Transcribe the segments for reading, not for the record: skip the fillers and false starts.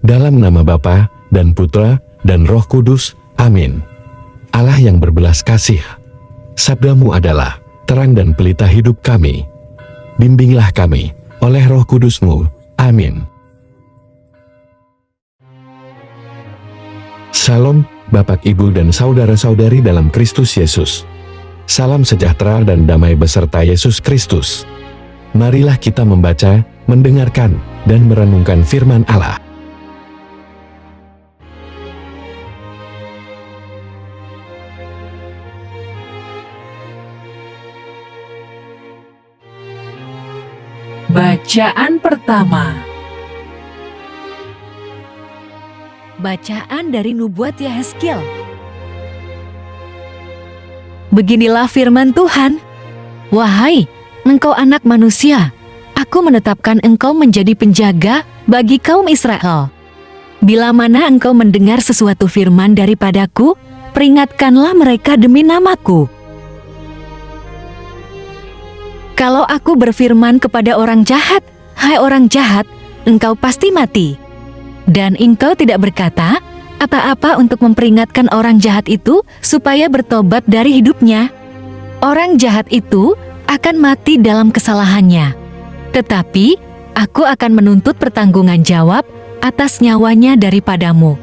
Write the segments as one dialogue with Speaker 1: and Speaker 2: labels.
Speaker 1: Dalam nama Bapa dan Putra dan Roh Kudus. Amin. Allah yang berbelas kasih, sabda-Mu adalah terang dan pelita hidup kami. Bimbinglah kami oleh Roh Kudus-Mu. Amin. Salam, Bapak, Ibu, dan saudara-saudari dalam Kristus Yesus. Salam sejahtera dan damai beserta Yesus Kristus. Marilah kita membaca, mendengarkan, dan merenungkan firman Allah.
Speaker 2: Bacaan pertama.
Speaker 3: Bacaan dari Nubuat Yehezkiel. Beginilah firman Tuhan. Wahai engkau anak manusia, aku menetapkan engkau menjadi penjaga bagi kaum Israel. Bila mana engkau mendengar sesuatu firman daripadaku, peringatkanlah mereka demi namaku. Kalau aku berfirman kepada orang jahat, hai orang jahat, engkau pasti mati. Dan engkau tidak berkata apa-apa untuk memperingatkan orang jahat itu supaya bertobat dari hidupnya. Orang jahat itu akan mati dalam kesalahannya. Tetapi aku akan menuntut pertanggungan jawab atas nyawanya daripadamu.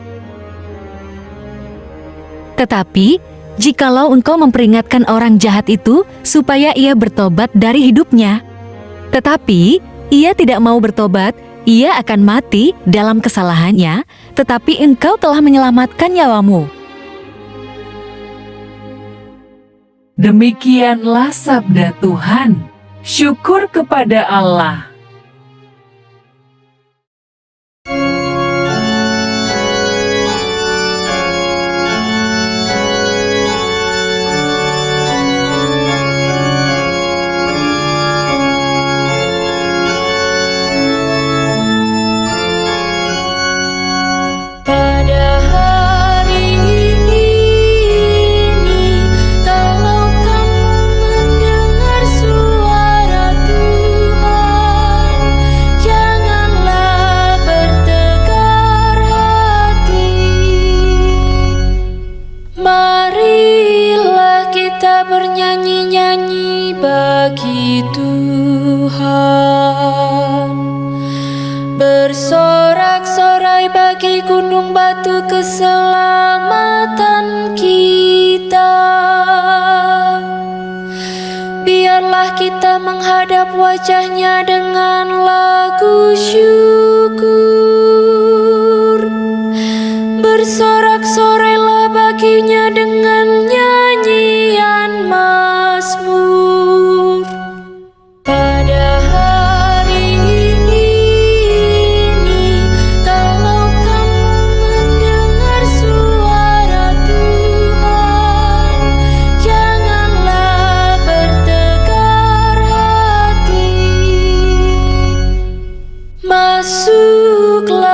Speaker 3: Tetapi jikalau engkau memperingatkan orang jahat itu supaya ia bertobat dari hidupnya, tetapi ia tidak mau bertobat, ia akan mati dalam kesalahannya, tetapi engkau telah menyelamatkan nyawamu.
Speaker 2: Demikianlah sabda Tuhan. Syukur kepada Allah.
Speaker 4: Bernyanyi-nyanyi bagi Tuhan, bersorak-sorai bagi gunung batu keselamatan kita. Biarlah kita menghadap wajah-Nya dengan lagu syukur, bersorak-sorailah bagi-Nya dengan nyanyian mazmur. Pada hari ini, kalau kamu mendengar suara Tuhan, janganlah bertegar hati. Masuklah,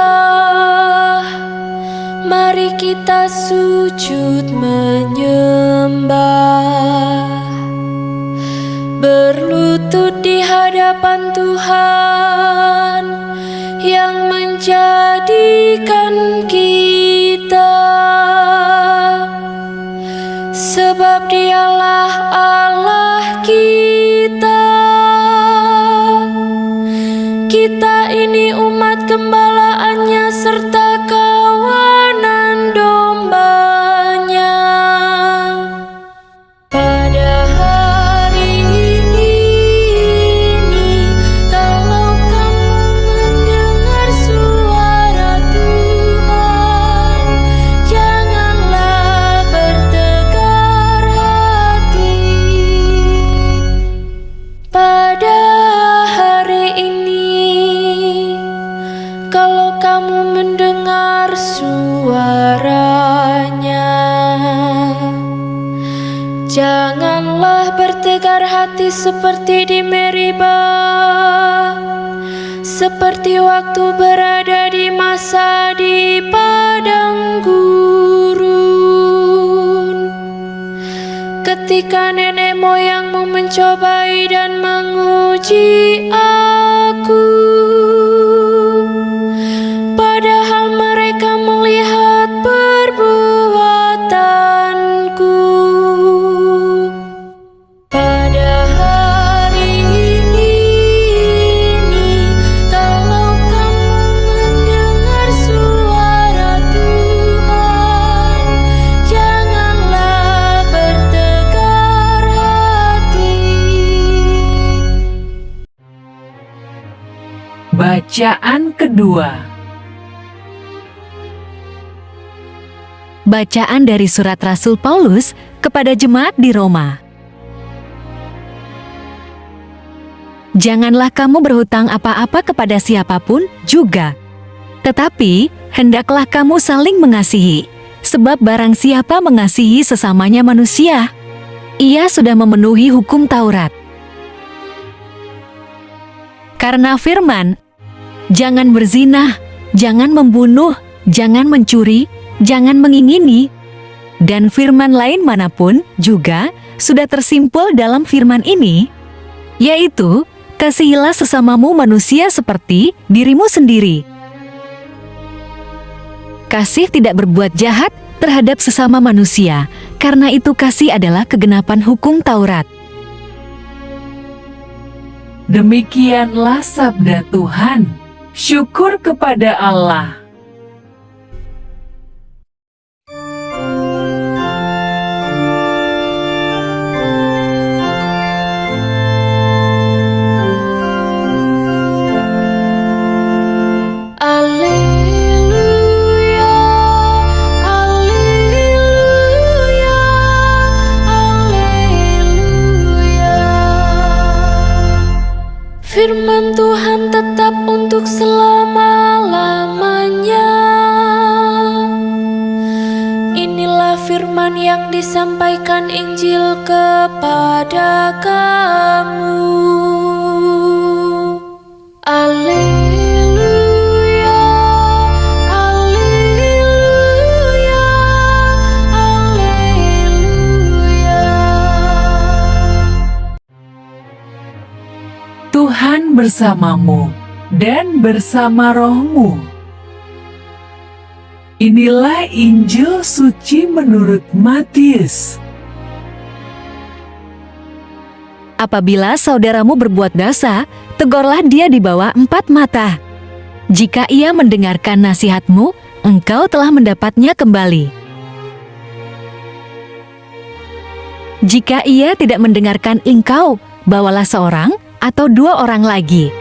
Speaker 4: mari kita sujud menyembah, berlutut di hadapan Tuhan yang menjadikan kita, sebab Dialah Allah kita. Kita ini umat gembalaannya serta kawanan dombanya. Pada hari ini, kalau kamu mendengar suara Tuhan, janganlah bertegar hati. Pada hari ini, kalau kamu mendengar suaranya, janganlah bertegar hati seperti di Meribah, seperti waktu berada di masa di padang gurun, ketika nenek moyangmu mencobai dan menguji aku, padahal
Speaker 2: Bacaan kedua.
Speaker 3: Bacaan dari surat Rasul Paulus kepada jemaat di Roma. Janganlah kamu berhutang apa-apa kepada siapapun juga. Tetapi, hendaklah kamu saling mengasihi, sebab barang siapa mengasihi sesamanya manusia, ia sudah memenuhi hukum Taurat. Karena firman, jangan berzina, jangan membunuh, jangan mencuri, jangan mengingini, dan firman lain manapun juga sudah tersimpul dalam firman ini, yaitu, kasihilah sesamamu manusia seperti dirimu sendiri. Kasih tidak berbuat jahat terhadap sesama manusia, karena itu kasih adalah kegenapan hukum Taurat.
Speaker 2: Demikianlah sabda Tuhan. Syukur kepada Allah.
Speaker 4: Alleluia, alleluia, alleluia. Firman Tuhan tetap untuk selama-lamanya. Inilah firman yang disampaikan Injil kepada kamu. Alleluia, alleluia, alleluia.
Speaker 2: Tuhan bersamamu dan bersama rohmu. Inilah Injil suci menurut Matius.
Speaker 3: Apabila saudaramu berbuat dosa, tegurlah dia di bawah 4 mata. Jika ia mendengarkan nasihatmu, engkau telah mendapatnya kembali. Jika ia tidak mendengarkan engkau, bawalah seorang atau 2 orang lagi,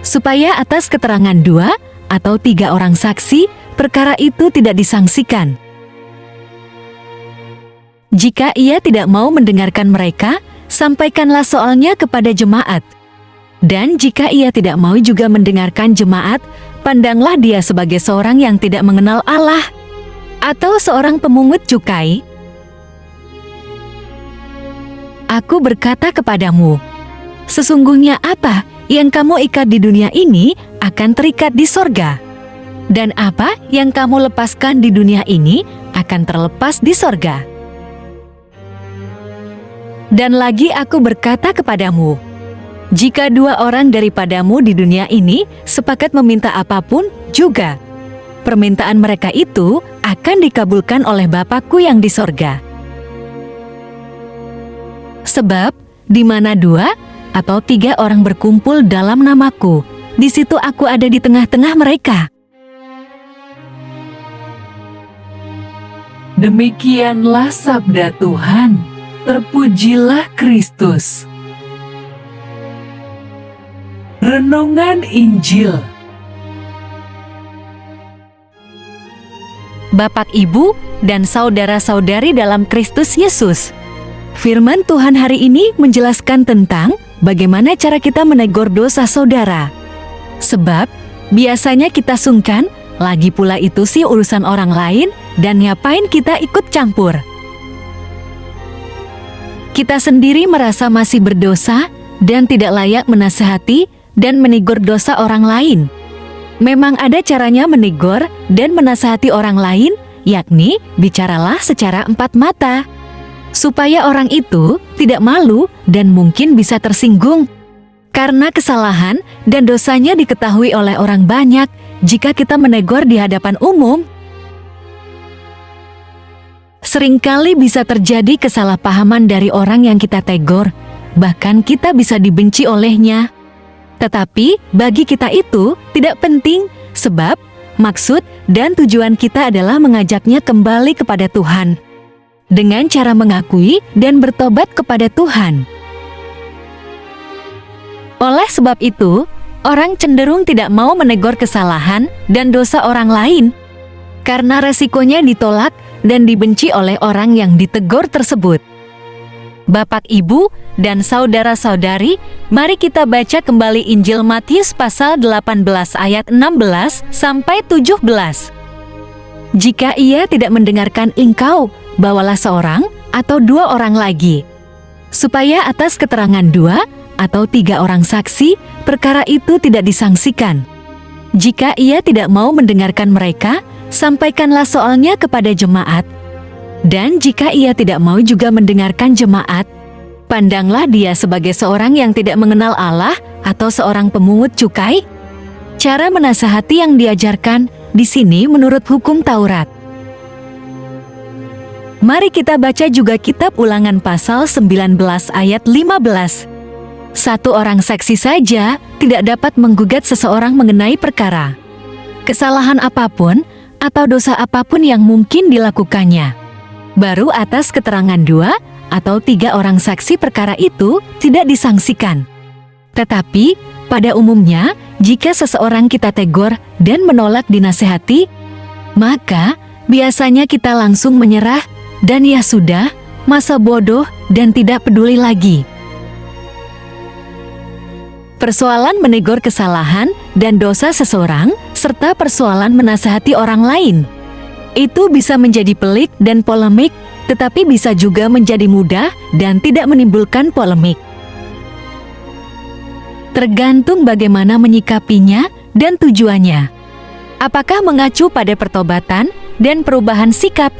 Speaker 3: supaya atas keterangan 2 atau 3 orang saksi, perkara itu tidak disangsikan. Jika ia tidak mau mendengarkan mereka, sampaikanlah soalnya kepada jemaat. Dan jika ia tidak mau juga mendengarkan jemaat, pandanglah dia sebagai seorang yang tidak mengenal Allah, atau seorang pemungut cukai. Aku berkata kepadamu, sesungguhnya apa yang kamu ikat di dunia ini akan terikat di sorga, dan apa yang kamu lepaskan di dunia ini akan terlepas di sorga. Dan lagi aku berkata kepadamu, jika 2 orang daripadamu di dunia ini sepakat meminta apapun juga, permintaan mereka itu akan dikabulkan oleh Bapa-Ku yang di sorga. Sebab, di mana 2 atau 3 orang berkumpul dalam namaku, di situ aku ada di tengah-tengah mereka.
Speaker 2: Demikianlah sabda Tuhan. Terpujilah Kristus. Renungan Injil.
Speaker 3: Bapak, Ibu, dan saudara-saudari dalam Kristus Yesus. Firman Tuhan hari ini menjelaskan tentang bagaimana cara kita menegur dosa saudara. Sebab, biasanya kita sungkan, lagi pula itu sih urusan orang lain, dan ngapain kita ikut campur. Kita sendiri merasa masih berdosa dan tidak layak menasehati dan menegur dosa orang lain. Memang ada caranya menegur dan menasehati orang lain, yakni bicaralah secara 4 mata, supaya orang itu tidak malu dan mungkin bisa tersinggung. Karena kesalahan dan dosanya diketahui oleh orang banyak jika kita menegur di hadapan umum. Seringkali bisa terjadi kesalahpahaman dari orang yang kita tegur, bahkan kita bisa dibenci olehnya. Tetapi bagi kita itu tidak penting, sebab maksud dan tujuan kita adalah mengajaknya kembali kepada Tuhan, dengan cara mengakui dan bertobat kepada Tuhan. Oleh sebab itu, Orang cenderung tidak mau menegur kesalahan dan dosa orang lain karena resikonya ditolak dan dibenci oleh orang yang ditegur tersebut. Bapak, Ibu, dan saudara-saudari, mari kita baca kembali Injil Matius pasal 18 ayat 16 sampai 17. Jika ia tidak mendengarkan engkau, bawalah seorang atau dua orang lagi, supaya atas keterangan 2 atau 3 orang saksi, perkara itu tidak disangsikan. Jika ia tidak mau mendengarkan mereka, sampaikanlah soalnya kepada jemaat. Dan jika ia tidak mau juga mendengarkan jemaat, pandanglah dia sebagai seorang yang tidak mengenal Allah atau seorang pemungut cukai. Cara menasihati yang diajarkan di sini menurut hukum Taurat. Mari kita baca juga kitab Ulangan pasal 19 ayat 15. Satu orang saksi saja tidak dapat menggugat seseorang mengenai perkara, kesalahan apapun atau dosa apapun yang mungkin dilakukannya. Baru atas keterangan 2 atau 3 orang saksi perkara itu tidak disangsikan. Tetapi pada umumnya, jika seseorang kita tegur dan menolak dinasehati, maka biasanya kita langsung menyerah dan ya sudah, masa bodoh dan tidak peduli lagi. Persoalan menegur kesalahan dan dosa seseorang serta persoalan menasehati orang lain itu bisa menjadi pelik dan polemik, tetapi bisa juga menjadi mudah dan tidak menimbulkan polemik. Tergantung bagaimana menyikapinya dan tujuannya. Apakah mengacu pada pertobatan dan perubahan sikap?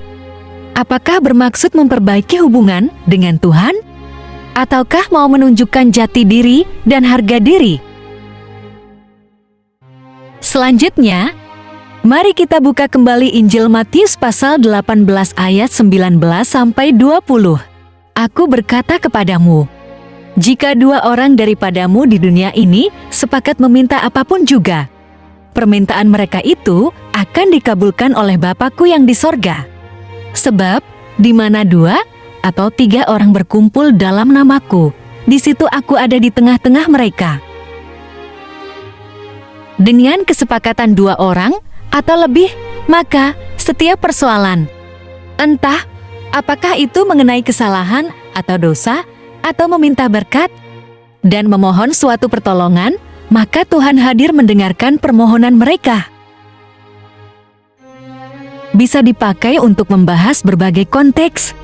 Speaker 3: Apakah bermaksud memperbaiki hubungan dengan Tuhan? Ataukah mau menunjukkan jati diri dan harga diri? Selanjutnya, mari kita buka kembali Injil Matius pasal 18 ayat 19 sampai 20. Aku berkata kepadamu, jika 2 orang daripadamu di dunia ini sepakat meminta apapun juga, permintaan mereka itu akan dikabulkan oleh Bapakku yang di sorga. Sebab, di mana 2 atau 3 orang berkumpul dalam namaku, di situ aku ada di tengah-tengah mereka. Dengan kesepakatan 2 orang, atau lebih, maka setiap persoalan, entah apakah itu mengenai kesalahan atau dosa, atau meminta berkat, dan memohon suatu pertolongan, maka Tuhan hadir mendengarkan permohonan mereka. Bisa dipakai untuk membahas berbagai konteks,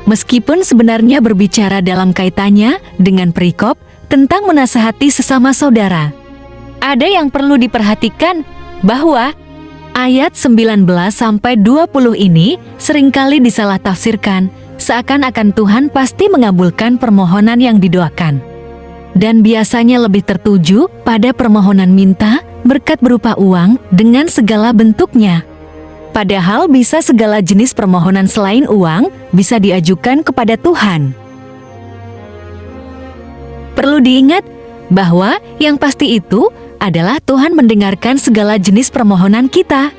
Speaker 3: meskipun sebenarnya berbicara dalam kaitannya dengan perikop tentang menasehati sesama saudara. Ada yang perlu diperhatikan bahwa ayat 19-20 ini seringkali disalah tafsirkan, seakan-akan Tuhan pasti mengabulkan permohonan yang didoakan. Dan biasanya lebih tertuju pada permohonan minta berkat berupa uang dengan segala bentuknya. Padahal bisa segala jenis permohonan selain uang bisa diajukan kepada Tuhan. Perlu diingat bahwa yang pasti itu adalah Tuhan mendengarkan segala jenis permohonan kita.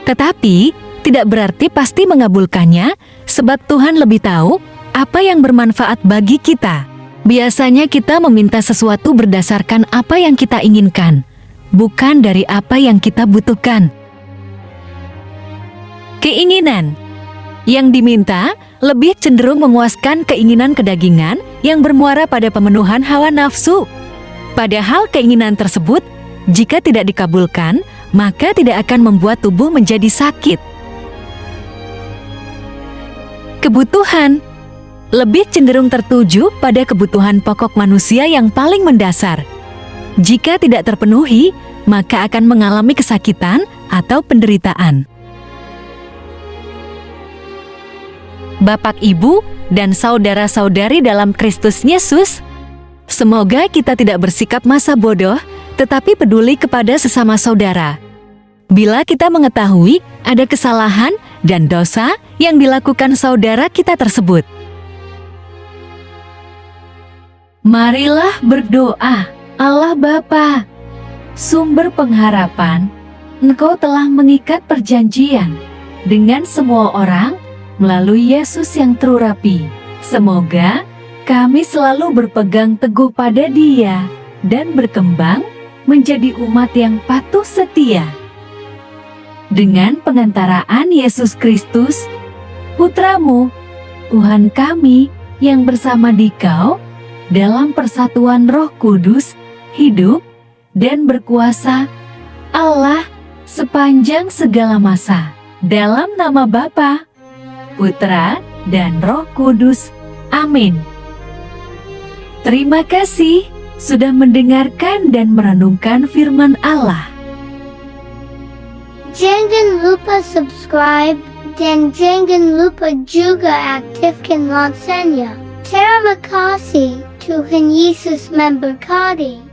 Speaker 3: Tetapi, tidak berarti pasti mengabulkannya, sebab Tuhan lebih tahu apa yang bermanfaat bagi kita. Biasanya kita meminta sesuatu berdasarkan apa yang kita inginkan, bukan dari apa yang kita butuhkan. Keinginan yang diminta lebih cenderung memuaskan keinginan kedagingan yang bermuara pada pemenuhan hawa nafsu. Padahal keinginan tersebut, jika tidak dikabulkan, maka tidak akan membuat tubuh menjadi sakit. Kebutuhan lebih cenderung tertuju pada kebutuhan pokok manusia yang paling mendasar. Jika tidak terpenuhi, maka akan mengalami kesakitan atau penderitaan. Bapak, Ibu, dan saudara-saudari dalam Kristus Yesus, semoga kita tidak bersikap masa bodoh, tetapi peduli kepada sesama saudara. Bila kita mengetahui ada kesalahan dan dosa yang dilakukan saudara kita tersebut.
Speaker 2: Marilah berdoa. Allah Bapa, sumber pengharapan, Engkau telah mengikat perjanjian dengan semua orang melalui Yesus yang terurapi. Semoga kami selalu berpegang teguh pada Dia dan berkembang menjadi umat yang patuh setia. Dengan pengantaraan Yesus Kristus, Putramu, Tuhan kami yang bersama Dikau dalam persatuan Roh Kudus, hidup dan berkuasa Allah sepanjang segala masa. Dalam nama Bapa, Putra, dan Roh Kudus. Amin. Terima kasih sudah mendengarkan dan merenungkan firman Allah.
Speaker 5: Jangan lupa subscribe dan jangan lupa juga aktifkan loncengnya. Terima kasih, Tuhan Yesus memberkati.